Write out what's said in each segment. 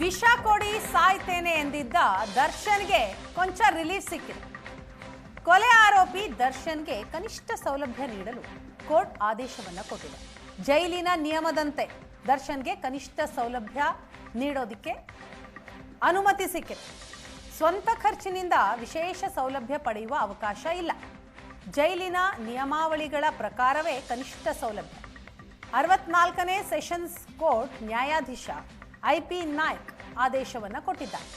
ವಿಷ ಕೊಡಿ ಸಾಯ್ತೇನೆ ಎಂದಿದ್ದ ದರ್ಶನ್ಗೆ ಕೊಂಚ ರಿಲೀಫ್ ಸಿಕ್ಕಿದೆ. ಕೊಲೆ ಆರೋಪಿ ದರ್ಶನ್ಗೆ ಕನಿಷ್ಠ ಸೌಲಭ್ಯ ನೀಡಲು ಕೋರ್ಟ್ ಆದೇಶವನ್ನ ಕೊಟ್ಟಿದೆ. ಜೈಲಿನ ನಿಯಮದಂತೆ ದರ್ಶನ್ಗೆ ಕನಿಷ್ಠ ಸೌಲಭ್ಯ ನೀಡೋದಕ್ಕೆ ಅನುಮತಿ ಸಿಕ್ಕಿದೆ. ಸ್ವಂತ ಖರ್ಚಿನಿಂದ ವಿಶೇಷ ಸೌಲಭ್ಯ ಪಡೆಯುವ ಅವಕಾಶ ಇಲ್ಲ. ಜೈಲಿನ ನಿಯಮಾವಳಿಗಳ ಪ್ರಕಾರವೇ ಕನಿಷ್ಠ ಸೌಲಭ್ಯ. 64ನೇ ಸೆಷನ್ಸ್ ಕೋರ್ಟ್ ನ್ಯಾಯಾಧೀಶ IP ನಾಯ್ಕ್ ಆದೇಶವನ್ನು ಕೊಟ್ಟಿದ್ದಾರೆ.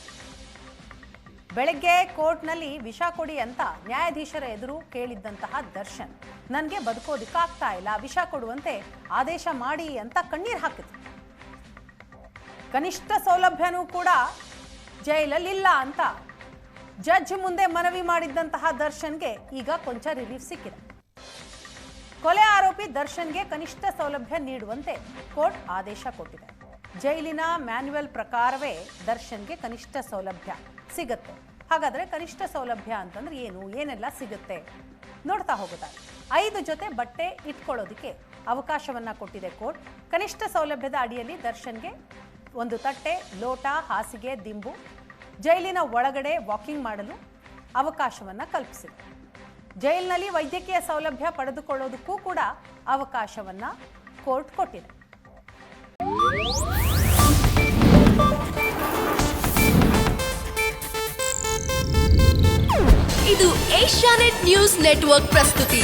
ಬೆಳಗ್ಗೆ ಕೋರ್ಟ್ನಲ್ಲಿ ವಿಷ ಕೊಡಿ ಅಂತ ನ್ಯಾಯಾಧೀಶರ ಎದುರು ಕೇಳಿದ್ದಂತಹ ದರ್ಶನ್, ನನಗೆ ಬದುಕೋದಕ್ಕಾಗ್ತಾ ಇಲ್ಲ, ವಿಷ ಕೊಡುವಂತೆ ಆದೇಶ ಮಾಡಿ ಅಂತ ಕಣ್ಣೀರು ಹಾಕಿದ್ರು. ಕನಿಷ್ಠ ಸೌಲಭ್ಯನೂ ಕೂಡ ಜೈಲಲ್ಲಿಲ್ಲ ಅಂತ ಜಡ್ಜ್ ಮುಂದೆ ಮನವಿ ಮಾಡಿದ್ದಂತಹ ದರ್ಶನ್ಗೆ ಈಗ ಕೊಂಚ ರಿಲೀಫ್ ಸಿಕ್ಕಿದೆ. ಕೊಲೆ ಆರೋಪಿ ದರ್ಶನ್ಗೆ ಕನಿಷ್ಠ ಸೌಲಭ್ಯ ನೀಡುವಂತೆ ಕೋರ್ಟ್ ಆದೇಶ ಕೊಟ್ಟಿದೆ. ಜೈಲಿನ ಮ್ಯಾನ್ಯುವಲ್ ಪ್ರಕಾರವೇ ದರ್ಶನ್ಗೆ ಕನಿಷ್ಠ ಸೌಲಭ್ಯ ಸಿಗುತ್ತೆ. ಹಾಗಾದ್ರೆ ಕನಿಷ್ಠ ಸೌಲಭ್ಯ ಅಂತಂದ್ರೆ ಏನು, ಏನೆಲ್ಲ ಸಿಗುತ್ತೆ ನೋಡ್ತಾ ಹೋಗುತ್ತಾರೆ. 5 ಜೊತೆ ಬಟ್ಟೆ ಇಟ್ಕೊಳ್ಳೋದಕ್ಕೆ ಅವಕಾಶವನ್ನ ಕೊಟ್ಟಿದೆ ಕೋರ್ಟ್. ಕನಿಷ್ಠ ಸೌಲಭ್ಯದ ಅಡಿಯಲ್ಲಿ ದರ್ಶನ್ಗೆ ಒಂದು ತಟ್ಟೆ, ಲೋಟ, ಹಾಸಿಗೆ, ದಿಂಬು, ಜೈಲಿನ ಒಳಗಡೆ ವಾಕಿಂಗ್ ಮಾಡಲು ಅವಕಾಶವನ್ನ ಕಲ್ಪಿಸಿದೆ. ಜೈಲಿನಲ್ಲಿ ವೈದ್ಯಕೀಯ ಸೌಲಭ್ಯ ಪಡೆದುಕೊಳ್ಳೋದಕ್ಕೂ ಕೂಡ ಅವಕಾಶವನ್ನ ಕೋರ್ಟ್ ಕೊಟ್ಟಿದೆ. ಇದು ಏಷ್ಯಾನೆಟ್ ನ್ಯೂಸ್ ನೆಟ್ವರ್ಕ್ ಪ್ರಸ್ತುತಿ.